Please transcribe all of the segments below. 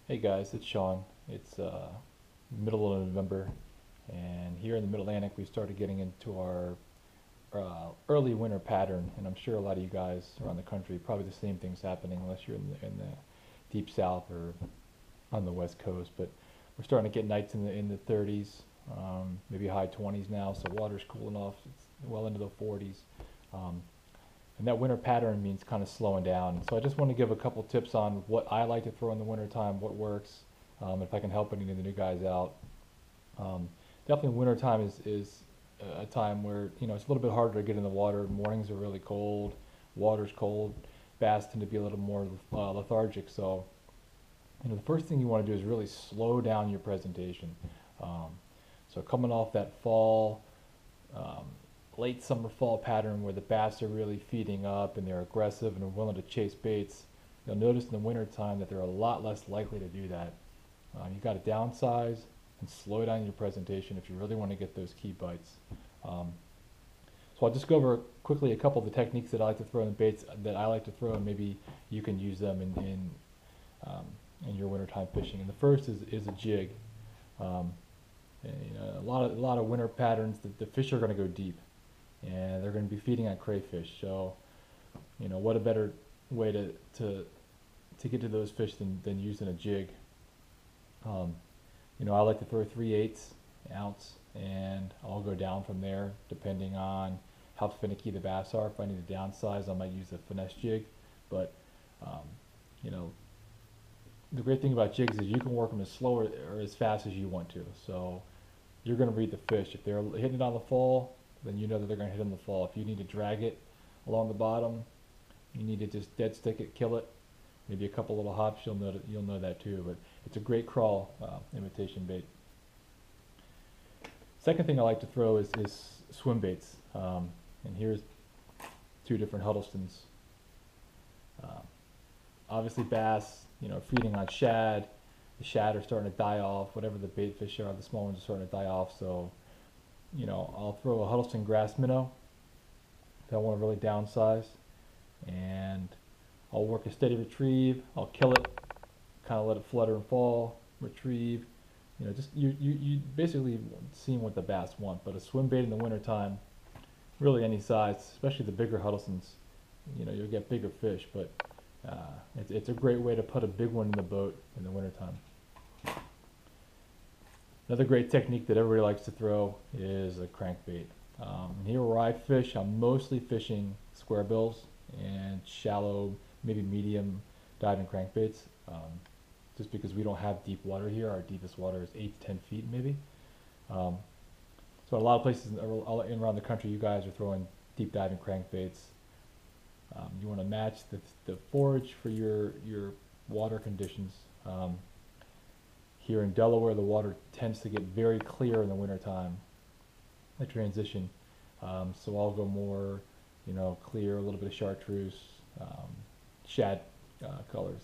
Hey guys, it's Sean. It's middle of November, and here in the Mid-Atlantic, we started getting into our early winter pattern, and I'm sure a lot of you guys around the country, probably the same thing's happening unless you're in the deep south or on the west coast. But we're starting to get nights in the 30s, maybe high 20s now, so water's cooling off. It's well into the 40s. Um, and that winter pattern means kind of slowing down. So I just want to give a couple tips on what I like to throw in the winter time, what works, if I can help any of the new guys out. Um, Definitely winter time is a time where it's a little bit harder to get in the water. Mornings are really cold, water's cold, bass tend to be a little more lethargic. So the first thing you want to do is really slow down your presentation. Um, so coming off that fall um, late summer fall pattern where the bass are really feeding up and they're aggressive and are willing to chase baits, you'll notice in the winter time that they're a lot less likely to do that. You got to downsize and slow down your presentation if you really want to get those key bites. Um, so I'll just go over quickly a couple of the techniques that I like to throw in the baits that I like to throw, and maybe you can use them um, in your wintertime fishing. And the first is a jig. Um, and, a lot of winter patterns, the fish are going to go deep and they're going to be feeding on crayfish. So, what a better way to get to those fish than using a jig. Um, I like to throw 3/8 ounce, and I'll go down from there depending on how finicky the bass are. If I need to downsize, I might use a finesse jig. But, um, you know, the great thing about jigs is you can work them as slow or as fast as you want to. So you're going to read the fish. If they're hitting it on the fall, then you know that they're going to hit on the fall. If you need to drag it along the bottom, you need to just dead stick it, kill it. Maybe a couple little hops, you'll know that too. But it's a great crawl imitation bait. Second thing I like to throw is swim baits. And here's two different Huddlestons. Um, Obviously bass, feeding on shad. The shad are starting to die off. Whatever the bait fish are, the small ones are starting to die off. So I'll throw a Huddleston grass minnow if I want to really downsize, and I'll work a steady retrieve. I'll kill it, kind of let it flutter and fall, retrieve. Just you basically seeing what the bass want. But a swim bait in the wintertime, really any size, especially the bigger Huddlestons, you'll get bigger fish. But it's a great way to put a big one in the boat in the wintertime. Another great technique that everybody likes to throw is a crankbait. Here where I fish, I'm mostly fishing square bills and shallow, maybe medium diving crankbaits. Just because we don't have deep water here, our deepest water is 8 to 10 feet maybe. Um, so a lot of places around the country, you guys are throwing deep diving crankbaits. You want to match the forage for your water conditions. Here in Delaware, the water tends to get very clear in the wintertime, the transition. So I'll go more, clear, a little bit of chartreuse, shad colors.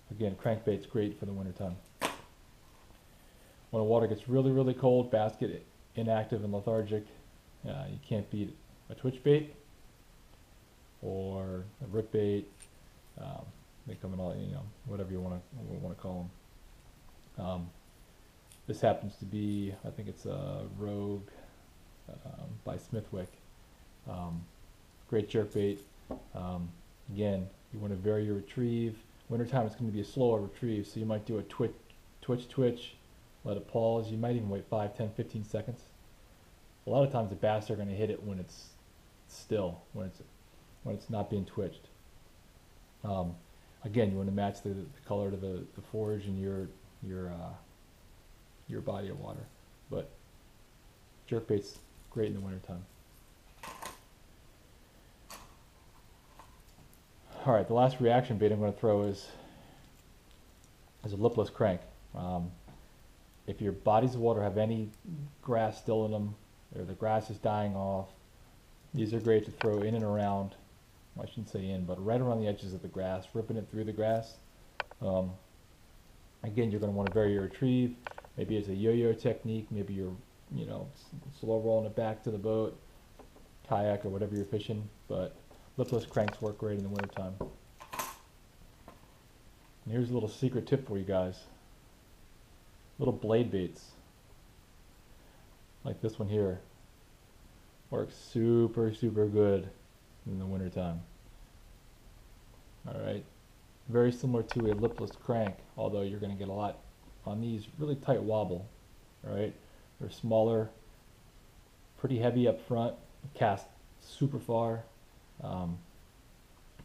Again, crankbait's great for the wintertime. When the water gets really, really cold, bass get inactive and lethargic, you can't beat a twitch bait or a rip bait. Um, they come in all, whatever you want to call them. This happens to be, I think it's a Rogue by Smithwick. Um, Great jerk bait. Again, you want to vary your retrieve. Wintertime it's going to be a slower retrieve, so you might do a twitch, let it pause. You might even wait 5, 10, 15 seconds. A lot of times the bass are going to hit it when it's still, when it's not being twitched. Um, Again, you want to match the color to the forage and your body of water. But jerkbait's great in the wintertime. All right, the last reaction bait I'm going to throw is a lipless crank. If your bodies of water have any grass still in them, or the grass is dying off, these are great to throw in and around. I shouldn't say in, but right around the edges of the grass, ripping it through the grass. Um, Again, you're going to want to vary your retrieve. Maybe it's a yo-yo technique. Maybe you're, slow rolling it back to the boat, kayak, or whatever you're fishing. But lipless cranks work great in the wintertime. And here's a little secret tip for you guys. Little blade baits, like this one here, works super, super good in the wintertime. Alright, very similar to a lipless crank, although you're going to get a lot on these really tight wobble. Alright, they're smaller, pretty heavy up front, cast super far.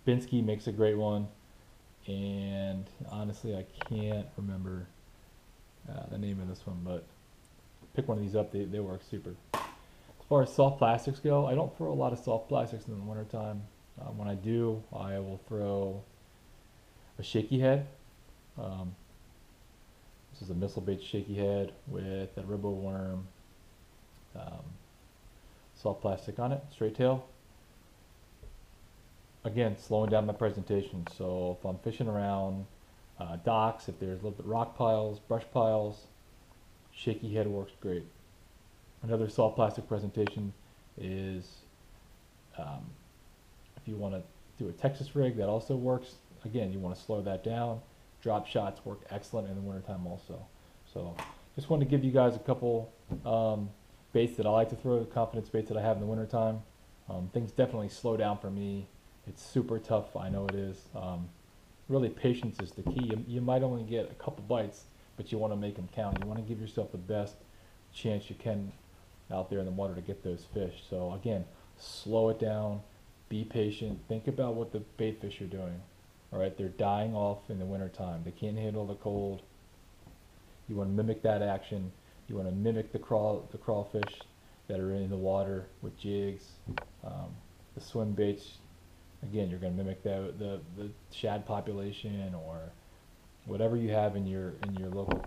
Binsky makes a great one, and honestly I can't remember the name of this one, but pick one of these up, they work super. As far as soft plastics go, I don't throw a lot of soft plastics in the wintertime. When I do, I will throw a shaky head. This is a missile bait shaky head with a ribbo worm, soft plastic on it, straight tail. Again, slowing down my presentation. So if I'm fishing around docks, if there's a little bit rock piles, brush piles, shaky head works great. Another soft plastic presentation is if you want to do a Texas rig, that also works. Again, you want to slow that down. Drop shots work excellent in the wintertime also. So just wanted to give you guys a couple baits that I like to throw, confidence baits that I have in the wintertime. Things definitely slow down for me. It's super tough, I know it is. Really, patience is the key. You might only get a couple bites, but you want to make them count. You want to give yourself the best chance you can out there in the water to get those fish. So again, slow it down, be patient, think about what the bait fish are doing. All right, they're dying off in the wintertime. They can't handle the cold. You want to mimic that action. You want to mimic the crawfish that are in the water with jigs, the swim baits. Again, you're going to mimic the shad population or whatever you have in your local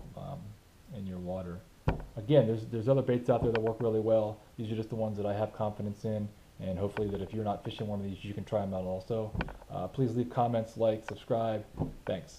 in your water. Again, there's other baits out there that work really well. These are just the ones that I have confidence in, and hopefully that if you're not fishing one of these, you can try them out also. Please leave comments, like, subscribe. Thanks.